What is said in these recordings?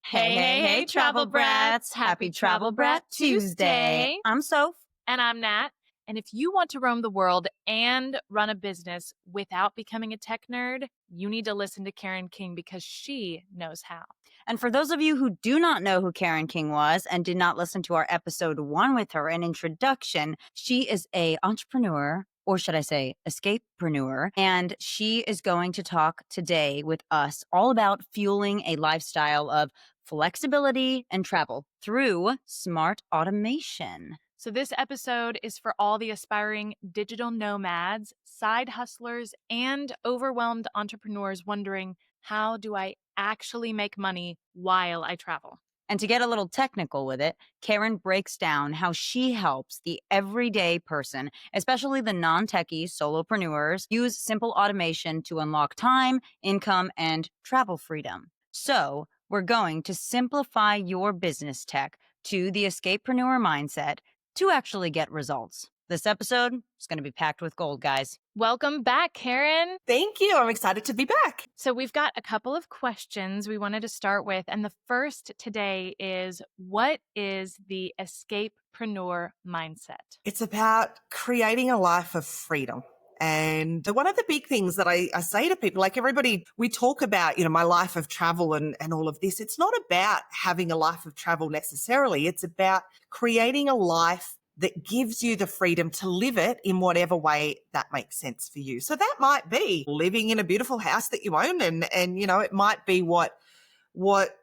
Hey, Travel Brats. Happy Travel Brat Tuesday. I'm Soph. And I'm Nat. And if you want to roam the world and run a business without becoming a tech nerd, you need to listen to Karen King because she knows how. And for those of you who do not know who Karen King was and did not listen to our episode 1 with her, an introduction, she is a entrepreneur, or should I say escapepreneur, and she is going to talk today with us all about fueling a lifestyle of flexibility and travel through smart automation. So this episode is for all the aspiring digital nomads, side hustlers, and overwhelmed entrepreneurs wondering, how do I actually make money while I travel? And to get a little technical with it, Karen breaks down how she helps the everyday person, especially the non-techie solopreneurs, use simple automation to unlock time, income, and travel freedom. So we're going to simplify your business tech to the escapepreneur mindset to actually get results. This episode is going to be packed with gold, guys. Welcome back, Karen. Thank you. I'm excited to be back. So we've got a couple of questions we wanted to start with. And the first today is, what is the escapepreneur mindset? It's about creating a life of freedom. And one of the big things that I say to people, like everybody, we talk about, my life of travel and all of this. It's not about having a life of travel necessarily. It's about creating a life that gives you the freedom to live it in whatever way that makes sense for you. So that might be living in a beautiful house that you own and it might be what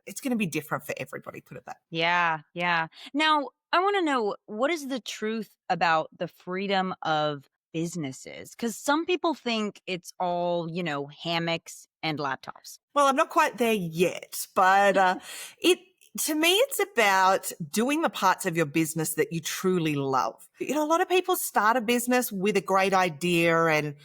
it's going to be different for everybody, put it that way. Yeah. Now, I want to know, what is the truth about the freedom of businesses? Because some people think it's all, hammocks and laptops. Well, I'm not quite there yet, but to me, it's about doing the parts of your business that you truly love. A lot of people start a business with a great idea and,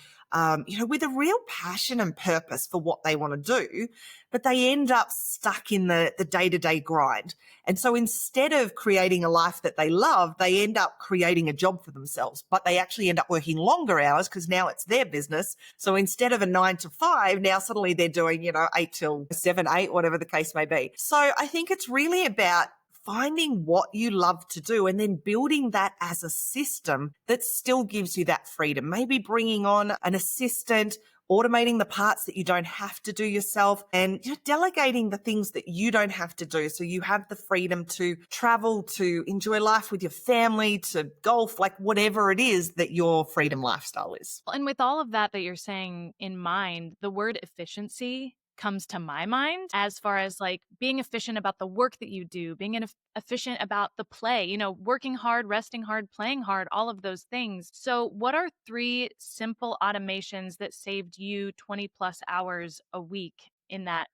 with a real passion and purpose for what they want to do, but they end up stuck in the day-to-day grind. And so instead of creating a life that they love, they end up creating a job for themselves, but they actually end up working longer hours because now it's their business. So instead of a 9 to 5, now suddenly they're doing, 8 till 7, 8, whatever the case may be. So I think it's really about finding what you love to do and then building that as a system that still gives you that freedom. Maybe bringing on an assistant, automating the parts that you don't have to do yourself, and delegating the things that you don't have to do. So you have the freedom to travel, to enjoy life with your family, to golf, like whatever it is that your freedom lifestyle is. And with all of that you're saying in mind, the word efficiency comes to my mind as far as like being efficient about the work that you do, being efficient about the play, working hard, resting hard, playing hard, all of those things. So what are 3 simple automations that saved you 20 plus hours a week in that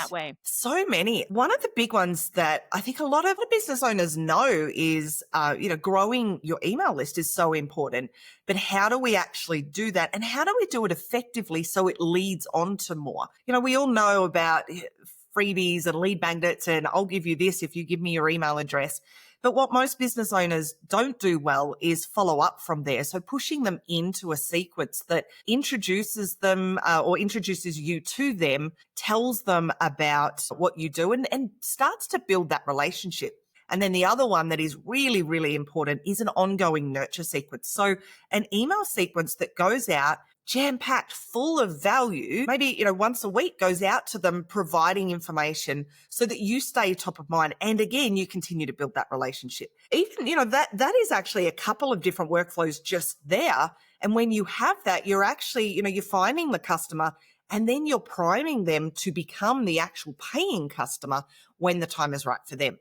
way? So many. One of the big ones that I think a lot of business owners know is, growing your email list is so important. But how do we actually do that? And how do we do it effectively so it leads on to more? We all know about freebies and lead magnets and I'll give you this if you give me your email address. But what most business owners don't do well is follow up from there. So pushing them into a sequence that introduces them or introduces you to them, tells them about what you do and starts to build that relationship. And then the other one that is really, really important is an ongoing nurture sequence. So an email sequence that goes out jam-packed, full of value, maybe, once a week goes out to them, providing information so that you stay top of mind. And again, you continue to build that relationship. Even, that is actually a couple of different workflows just there. And when you have that, you're actually, you're finding the customer and then you're priming them to become the actual paying customer when the time is right for them.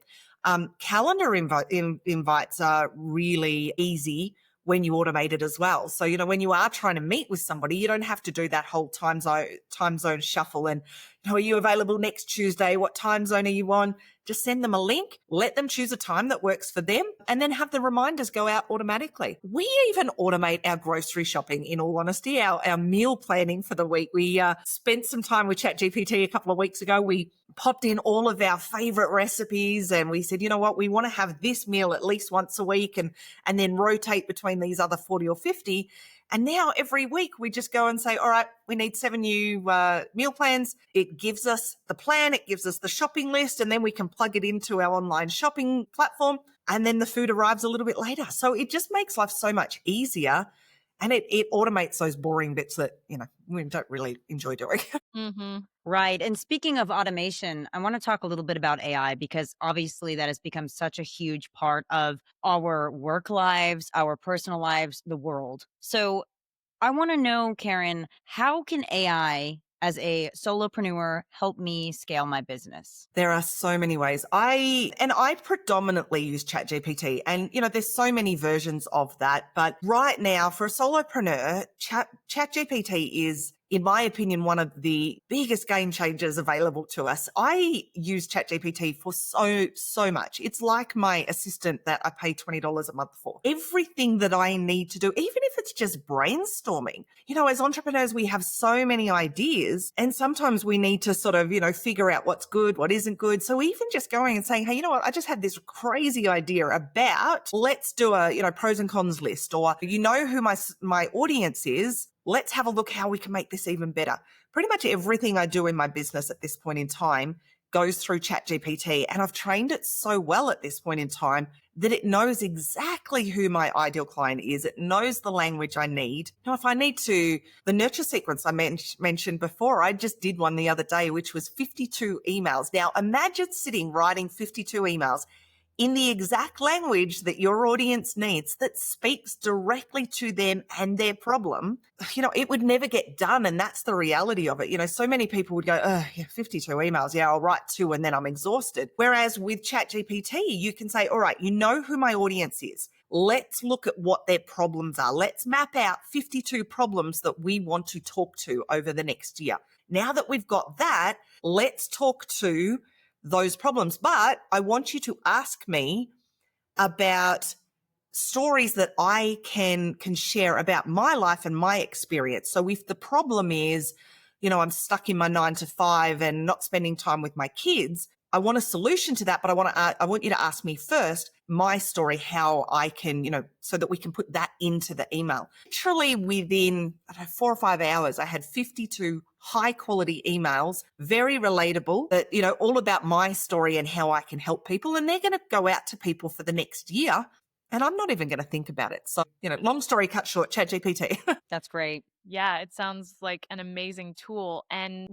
Calendar invites are really easy when you automate it as well. So, when you are trying to meet with somebody, you don't have to do that whole time zone shuffle and, are you available next Tuesday? What time zone are you on? Just send them a link, let them choose a time that works for them, and then have the reminders go out automatically. We even automate our grocery shopping, in all honesty, our meal planning for the week. We spent some time with ChatGPT a couple of weeks ago. We popped in all of our favorite recipes and we said, you know what, we want to have this meal at least once a week and then rotate between these other 40 or 50. And now every week we just go and say, all right, we need 7 new meal plans. It gives us the plan, it gives us the shopping list, and then we can plug it into our online shopping platform. And then the food arrives a little bit later. So it just makes life so much easier. And it automates those boring bits that, we don't really enjoy doing. Mm-hmm. Right. And speaking of automation, I want to talk a little bit about AI because obviously that has become such a huge part of our work lives, our personal lives, the world. So I want to know, Karen, how can AI as a solopreneur help me scale my business? There are so many ways. I predominantly use ChatGPT, and there's so many versions of that. But right now, for a solopreneur, ChatGPT is, in my opinion, one of the biggest game changers available to us. I use ChatGPT for so much. It's like my assistant that I pay $20 a month for. Everything that I need to do, even if it's just brainstorming. As entrepreneurs, we have so many ideas, and sometimes we need to sort of, figure out what's good, what isn't good. So even just going and saying, hey, you know what? I just had this crazy idea about, let's do a, pros and cons list, or who my audience is. Let's have a look how we can make this even better. Pretty much everything I do in my business at this point in time goes through ChatGPT, and I've trained it so well at this point in time that it knows exactly who my ideal client is. It knows the language I need. Now, if I need to, the nurture sequence I mentioned before, I just did one the other day, which was 52 emails. Now, imagine writing 52 emails in the exact language that your audience needs, that speaks directly to them and their problem. It would never get done. And that's the reality of it. So many people would go, oh, yeah, 52 emails. Yeah, I'll write 2 and then I'm exhausted. Whereas with ChatGPT, you can say, all right, who my audience is. Let's look at what their problems are. Let's map out 52 problems that we want to talk to over the next year. Now that we've got that, let's talk to those problems. But I want you to ask me about stories that I can share about my life and my experience. So if the problem is, I'm stuck in my 9 to 5 and not spending time with my kids, I want a solution to that, but I want you to ask me first my story, how I can, so that we can put that into the email. Literally within 4 or 5 hours, I had 52 high quality emails, very relatable, that, all about my story and how I can help people. And they're going to go out to people for the next year. And I'm not even going to think about it. So, long story cut short, ChatGPT. That's great. Yeah, it sounds like an amazing tool. And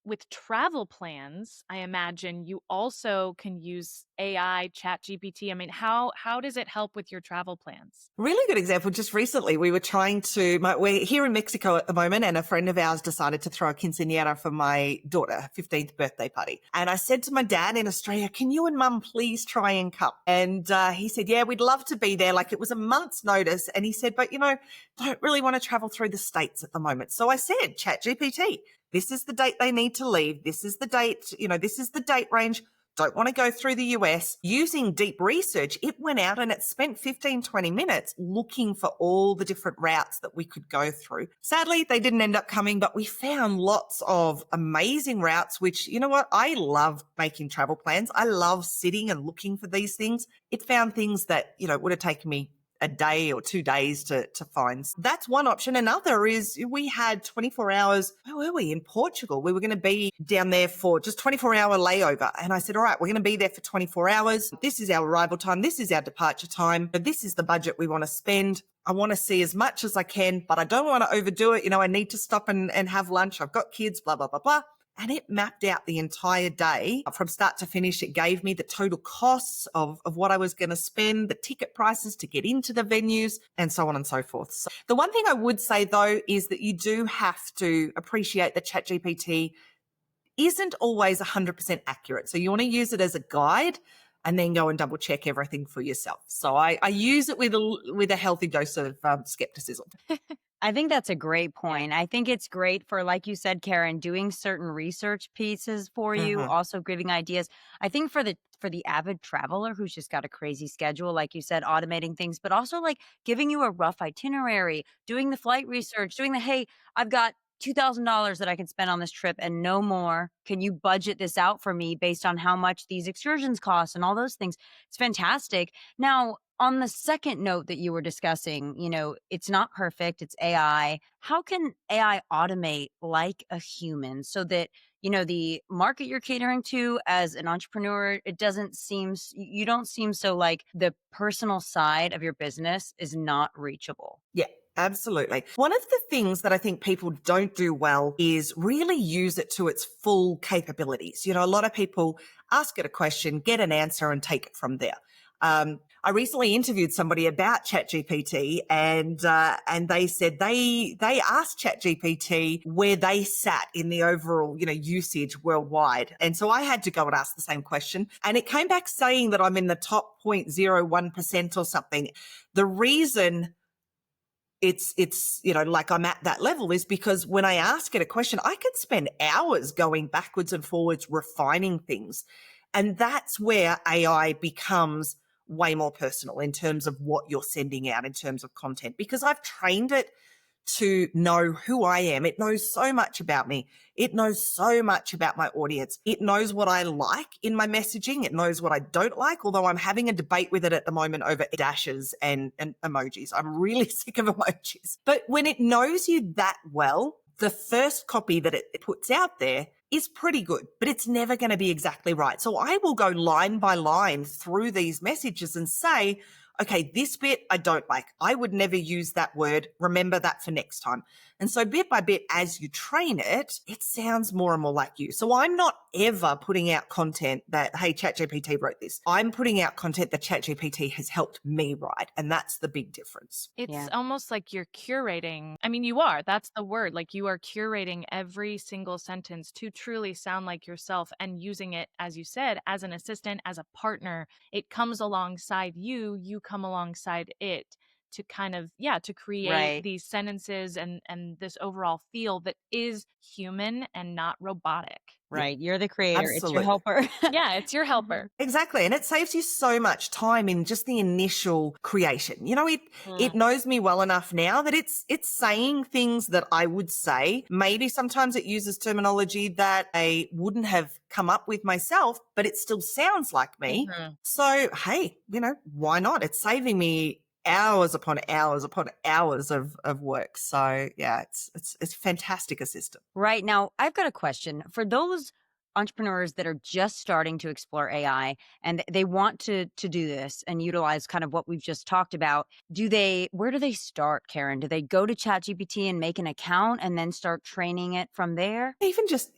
with travel plans, I imagine you also can use AI, ChatGPT. I mean, how does it help with your travel plans? Really good example. Just recently, we were we're here in Mexico at the moment, and a friend of ours decided to throw a quinceañera for my daughter, 15th birthday party. And I said to my dad in Australia, can you and mum please try and come? And he said, yeah, we'd love to be there. Like, it was a month's notice. And he said, but, don't really want to travel through the States at the moment. So I said, ChatGPT, this is the date they need to leave. This is the date, this is the date range. Don't want to go through the US. Using deep research, it went out and it spent 15, 20 minutes looking for all the different routes that we could go through. Sadly, they didn't end up coming, but we found lots of amazing routes, which, I love making travel plans. I love sitting and looking for these things. It found things that, would have taken me a day or 2 days to find. That's one option. Another is we had 24 hours. Where were we? In Portugal. We were going to be down there for just 24-hour layover. And I said, all right, we're going to be there for 24 hours. This is our arrival time. This is our departure time. But this is the budget we want to spend. I want to see as much as I can, but I don't want to overdo it. I need to stop and have lunch. I've got kids, blah, blah, blah, blah. And it mapped out the entire day from start to finish. It gave me the total costs of what I was going to spend, the ticket prices to get into the venues, and so on and so forth. So the one thing I would say, though, is that you do have to appreciate that ChatGPT isn't always 100% accurate. So you want to use it as a guide and then go and double check everything for yourself. So I use it with a healthy dose of skepticism. I think that's a great point. I think it's great for, like you said, Karen, doing certain research pieces for you, Mhm. also giving ideas. I think for the avid traveler who's just got a crazy schedule, like you said, automating things, but also like giving you a rough itinerary, doing the flight research, doing the, hey, I've got $2,000 that I can spend on this trip and no more. Can you budget this out for me based on how much these excursions cost and all those things? It's fantastic. Now, on the second note that you were discussing, it's not perfect, it's AI. How can AI automate like a human so that, the market you're catering to as an entrepreneur, you don't seem so like the personal side of your business is not reachable? Yeah, absolutely. One of the things that I think people don't do well is really use it to its full capabilities. A lot of people ask it a question, get an answer, and take it from there. I recently interviewed somebody about ChatGPT, and they said they asked ChatGPT where they sat in the overall usage worldwide, and so I had to go and ask the same question, and it came back saying that I'm in the top 0.01% or something. The reason it's like I'm at that level is because when I ask it a question, I can spend hours going backwards and forwards refining things, and that's where AI becomes way more personal in terms of what you're sending out in terms of content, because I've trained it to know who I am. It knows so much about me. It knows so much about my audience. It knows what I like in my messaging. It knows what I don't like, although I'm having a debate with it at the moment over dashes and emojis. I'm really sick of emojis. But when it knows you that well, the first copy that it puts out there is pretty good, but it's never going to be exactly right. So I will go line by line through these messages and say, okay, this bit I don't like. I would never use that word. Remember that for next time. And so bit by bit, as you train it, it sounds more and more like you. So I'm not ever putting out content that, hey, ChatGPT wrote this. I'm putting out content that ChatGPT has helped me write. And that's the big difference. It's almost like you're curating. I mean, you are. That's the word. Like you are curating every single sentence to truly sound like yourself and using it, as you said, as an assistant, as a partner. It comes alongside you. You come alongside it to kind of, to create these sentences and this overall feel that is human and not robotic. Right. You're the creator. Absolutely. It's your helper. Yeah, it's your helper. Exactly. And it saves you so much time in just the initial creation. It knows me well enough now that it's saying things that I would say. Maybe sometimes it uses terminology that I wouldn't have come up with myself, but it still sounds like me. Mm-hmm. So, hey, why not? It's saving me hours upon hours upon hours of work. So yeah, it's a fantastic assistant. Right. Now, I've got a question for those entrepreneurs that are just starting to explore AI and they want to do this and utilize kind of what we've just talked about. Where do they start, Karen? Do they go to ChatGPT and make an account and then start training it from there? Even just,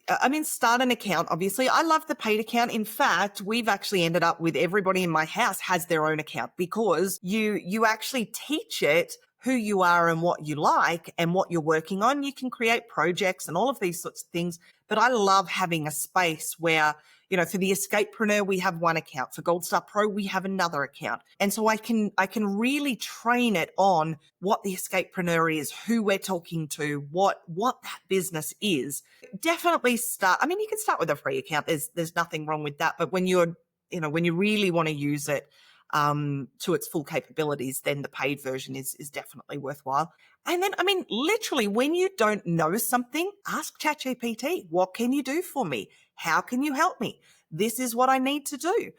start an account. Obviously, I love the paid account. In fact, we've actually ended up with everybody in my house has their own account because you actually teach it who you are and what you like and what you're working on. You can create projects and all of these sorts of things. But I love having a space where, for the Escapepreneur, we have one account. For Gold Star Pro, we have another account. And so I can really train it on what the Escapepreneur is, who we're talking to, what that business is. Definitely start. You can start with a free account. There's nothing wrong with that. But when you really want to use it, to its full capabilities, then the paid version is definitely worthwhile. And then, literally when you don't know something, ask ChatGPT, what can you do for me? How can you help me? This is what I need to do.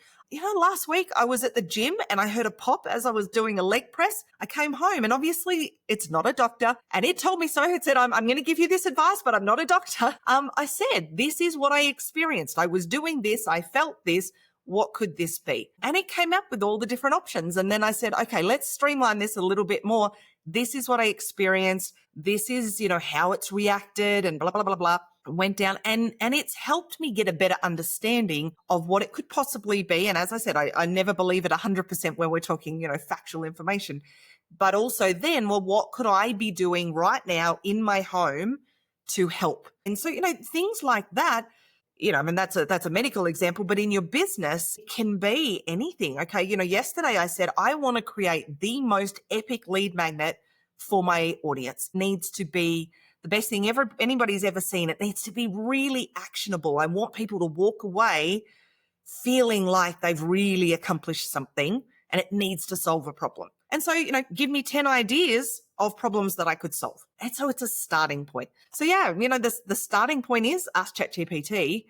Last week I was at the gym and I heard a pop as I was doing a leg press. I came home and obviously it's not a doctor and it told me so. It said, I'm going to give you this advice, but I'm not a doctor. I said, this is what I experienced. I was doing this. I felt this. What could this be? And it came up with all the different options. And then I said, okay, let's streamline this a little bit more. This is what I experienced. This is, how it's reacted and blah, blah, blah, blah. Went down and it's helped me get a better understanding of what it could possibly be. And as I said, I never believe it 100% when we're talking, factual information, but also then, well, what could I be doing right now in my home to help? And so, things like that, that's a medical example, but in your business it can be anything. Okay. Yesterday I said, I want to create the most epic lead magnet for my audience. It needs to be the best thing anybody's ever seen. It needs to be really actionable. I want people to walk away feeling like they've really accomplished something and it needs to solve a problem. And so, give me 10 ideas of problems that I could solve. And so it's a starting point. So yeah, the starting point is ask ChatGPT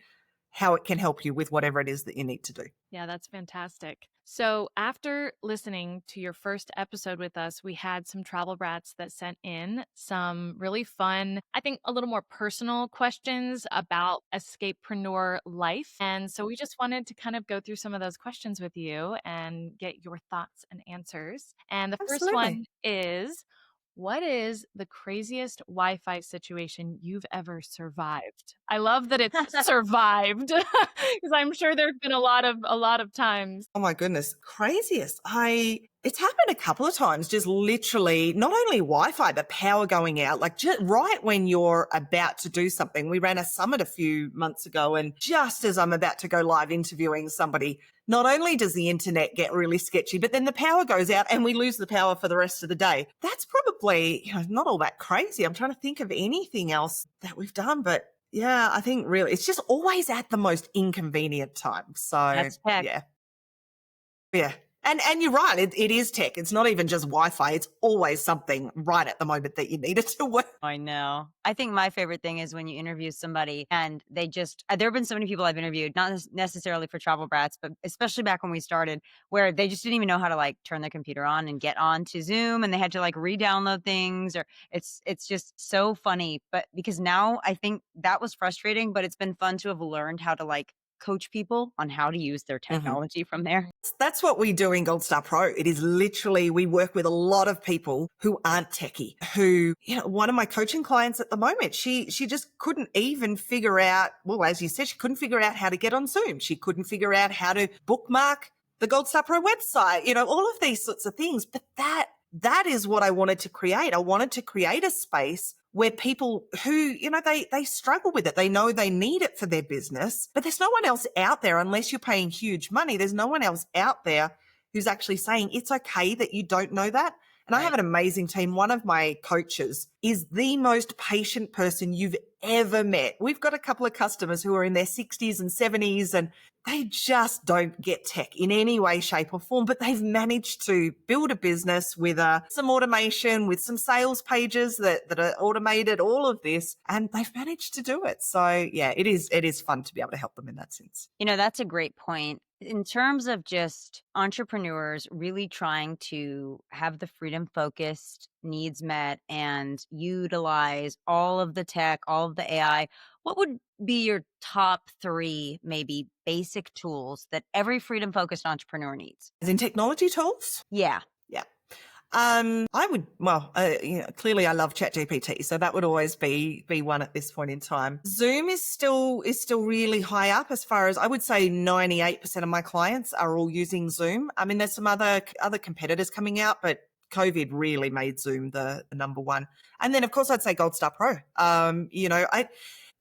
how it can help you with whatever it is that you need to do. Yeah, that's fantastic. So after listening to your first episode with us, we had some travel brats that sent in some really fun, I think a little more personal questions about escapepreneur life. And so we just wanted to kind of go through some of those questions with you and get your thoughts and answers. And the first Absolutely. one is, what is the craziest Wi-Fi situation you've ever survived? I love that it's survived because I'm sure there's been a lot of times. Oh my goodness, craziest. It's happened a couple of times, just literally not only Wi-Fi, but power going out, like just right when you're about to do something. We ran a summit a few months ago, and just as I'm about to go live interviewing somebody, not only does the internet get really sketchy, but then the power goes out and we lose the power for the rest of the day. That's probably, not all that crazy. I'm trying to think of anything else that we've done, but yeah, I think really it's just always at the most inconvenient time. So That's tech. yeah. Yeah. And you're right. It is tech. It's not even just Wi-Fi. It's always something right at the moment that you need it to work. I know. I think my favorite thing is when you interview somebody and they just, there have been so many people I've interviewed, not necessarily for Travel Brats, but especially back when we started, where they just didn't even know how to like turn their computer on and get on to Zoom, and they had to like re-download things, or it's just so funny. But because now I think that was frustrating, but it's been fun to have learned how to like coach people on how to use their technology from there. That's what we do in Gold Star Pro. It is literally, we work with a lot of people who aren't techie, who, one of my coaching clients at the moment, she just couldn't even figure out, well, as you said, she couldn't figure out how to get on Zoom. She couldn't figure out how to bookmark the Gold Star Pro website, all of these sorts of things. But that is what I wanted to create. I wanted to create a space where people who, they struggle with it. They know they need it for their business, but there's no one else out there, unless you're paying huge money. There's no one else out there who's actually saying it's okay that you don't know that. And I have an amazing team. One of my coaches is the most patient person you've ever met. We've got a couple of customers who are in their 60s and 70s, and they just don't get tech in any way, shape or form, but they've managed to build a business with some automation, with some sales pages that are automated, all of this, and they've managed to do it. So yeah, it is fun to be able to help them in that sense. That's a great point. In terms of just entrepreneurs really trying to have the freedom focused needs met and utilize all of the tech, all of the AI, what would be your top 3 maybe basic tools that every freedom focused entrepreneur needs? As in technology tools? Yeah. Yeah. I would, clearly I love ChatGPT, so that would always be one at this point in time. Zoom is still really high up, as far as I would say 98% of my clients are all using Zoom. I mean, there's some other competitors coming out, but COVID really made Zoom the number one. And then of course I'd say Gold Star Pro.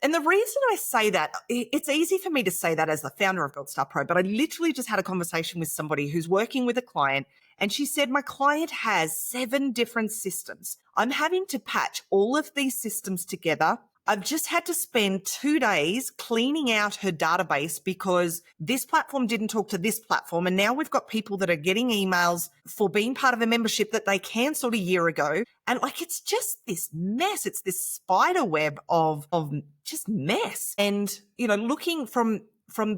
And the reason I say that, it's easy for me to say that as the founder of Gold Star Pro, but I literally just had a conversation with somebody who's working with a client, and she said, my client has 7 different systems. I'm having to patch all of these systems together. I've just had to spend 2 days cleaning out her database because this platform didn't talk to this platform. And now we've got people that are getting emails for being part of a membership that they canceled a year ago. And it's just this mess. It's this spider web of just mess. And, looking from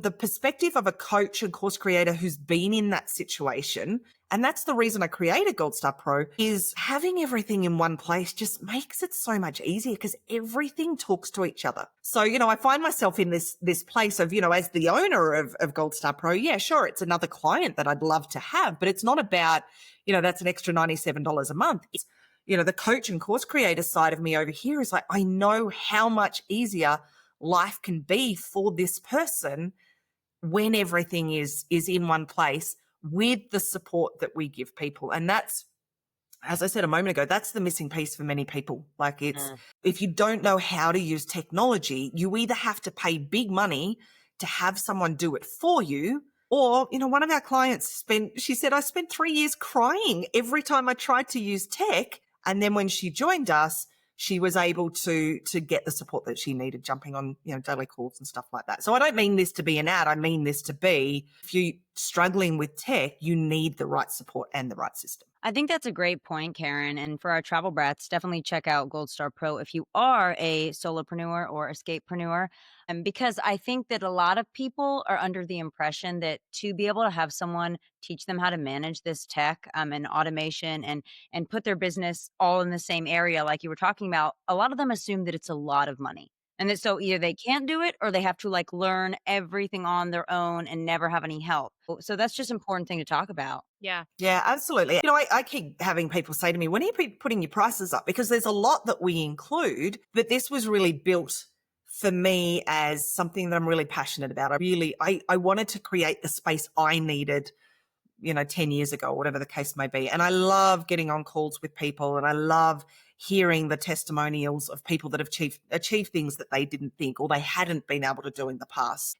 the perspective of a coach and course creator who's been in that situation, and that's the reason I created Gold Star Pro, is having everything in one place just makes it so much easier because everything talks to each other. So, I find myself in this place of, as the owner of Gold Star Pro, yeah, sure, it's another client that I'd love to have, but it's not about, that's an extra $97 a month. It's, the coach and course creator side of me over here is like, I know how much easier life can be for this person when everything is in one place with the support that we give people. And that's, as I said a moment ago, that's the missing piece for many people. If you don't know how to use technology, you either have to pay big money to have someone do it for you, or, one of our clients she said, I spent 3 years crying every time I tried to use tech. And then when she joined us, she was able to get the support that she needed, jumping on, daily calls and stuff like that. So I don't mean this to be an ad. I mean this to be, if you're struggling with tech, you need the right support and the right system. I think that's a great point, Karen. And for our travel brats, definitely check out Gold Star Pro if you are a solopreneur or escapepreneur. And because I think that a lot of people are under the impression that to be able to have someone teach them how to manage this tech and automation and put their business all in the same area, like you were talking about, a lot of them assume that it's a lot of money. And that so either they can't do it or they have to like learn everything on their own and never have any help. So that's just an important thing to talk about. Yeah. Yeah, absolutely. You know, I keep having people say to me, when are you putting your prices up? Because there's a lot that we include, but this was really built for me as something that I'm really passionate about. I wanted to create the space I needed, 10 years ago, whatever the case may be. And I love getting on calls with people, and I love hearing the testimonials of people that have achieved things that they didn't think or they hadn't been able to do in the past.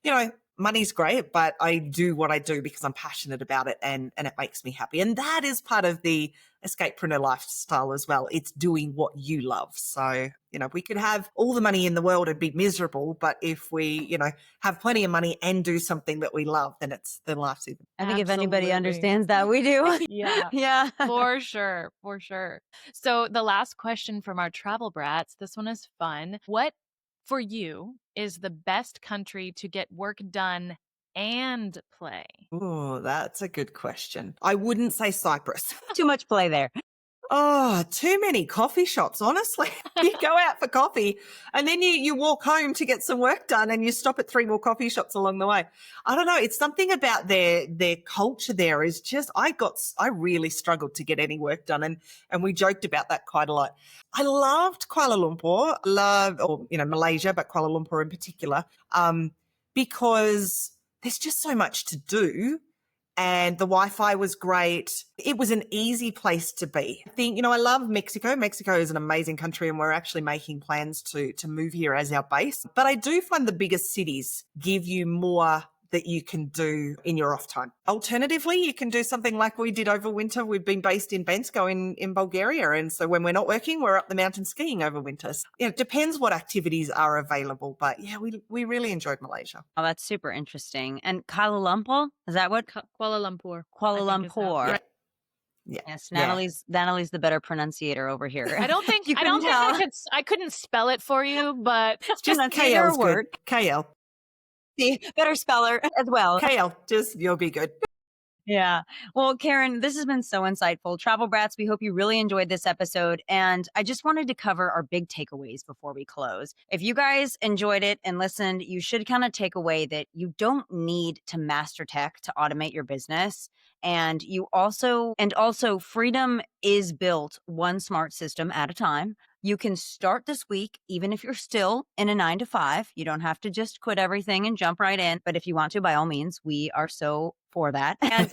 Money's great, but I do what I do because I'm passionate about it and it makes me happy. And that is part of the escapepreneur lifestyle as well. It's doing what you love. So, we could have all the money in the world and be miserable, but if we, have plenty of money and do something that we love, then life's even. I think if anybody Absolutely. understands that, we do. Yeah. Yeah. For sure. For sure. So the last question from our travel brats, this one is fun. What for you is the best country to get work done and play? Oh, that's a good question. I wouldn't say Cyprus. Too much play there. Oh, too many coffee shops, honestly. You go out for coffee and then you walk home to get some work done and you stop at 3 more coffee shops along the way. I don't know. It's something about their culture there is just, I really struggled to get any work done. And we joked about that quite a lot. I loved Kuala Lumpur, Malaysia, but Kuala Lumpur in particular, because there's just so much to do. And the Wi-Fi was great. It was an easy place to be. I think, I love Mexico. Mexico is an amazing country and we're actually making plans to move here as our base. But I do find the biggest cities give you more that you can do in your off time. Alternatively, you can do something like we did over winter. We've been based in Bansko in Bulgaria. And so when we're not working, we're up the mountain skiing over winter. So, it depends what activities are available. But yeah, we really enjoyed Malaysia. Oh, that's super interesting. And Kuala Lumpur, is that what? Kuala Lumpur. Kuala I think is how- Lumpur. Yeah. Yeah. Yes, Natalie's the better pronunciator over here. I don't think You I don't couldn't think I couldn't spell it for you, but Just Pronunciate your KL's word. good. KL. See, better speller as well. KL, you'll be good. Yeah. Well, Karen, this has been so insightful. Travel Brats, we hope you really enjoyed this episode. And I just wanted to cover our big takeaways before we close. If you guys enjoyed it and listened, you should kind of take away that you don't need to master tech to automate your business. And also freedom is built one smart system at a time. You can start this week, even if you're still in a 9 to 5. You don't have to just quit everything and jump right in. But if you want to, by all means, we are so for that. And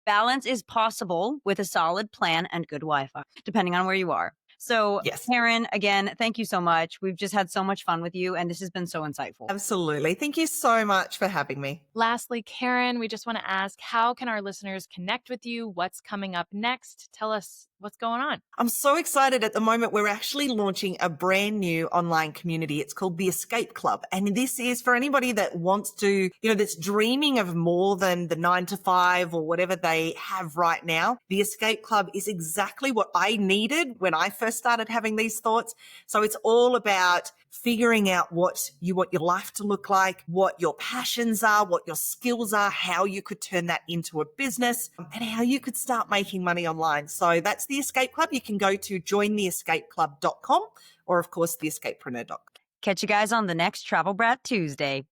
balance is possible with a solid plan and good Wi-Fi, depending on where you are. So, Yes. Karen, again, thank you so much. We've just had so much fun with you, and this has been so insightful. Absolutely. Thank you so much for having me. lastly, Karen, we just want to ask, how can our listeners connect with you? What's coming up next? Tell us what's going on. I'm so excited at the moment. We're actually launching a brand new online community. It's called the Escape Club. And this is for anybody that wants to, that's dreaming of more than the 9 to 5 or whatever they have right now. The Escape Club is exactly what I needed when I first started having these thoughts. So it's all about figuring out what you want your life to look like, what your passions are, what your skills are, how you could turn that into a business, and how you could start making money online. So that's the Escape Club. You can go to jointheescapeclub.com or, of course, theescapepreneur.com. Catch you guys on the next Travel Brat Tuesday.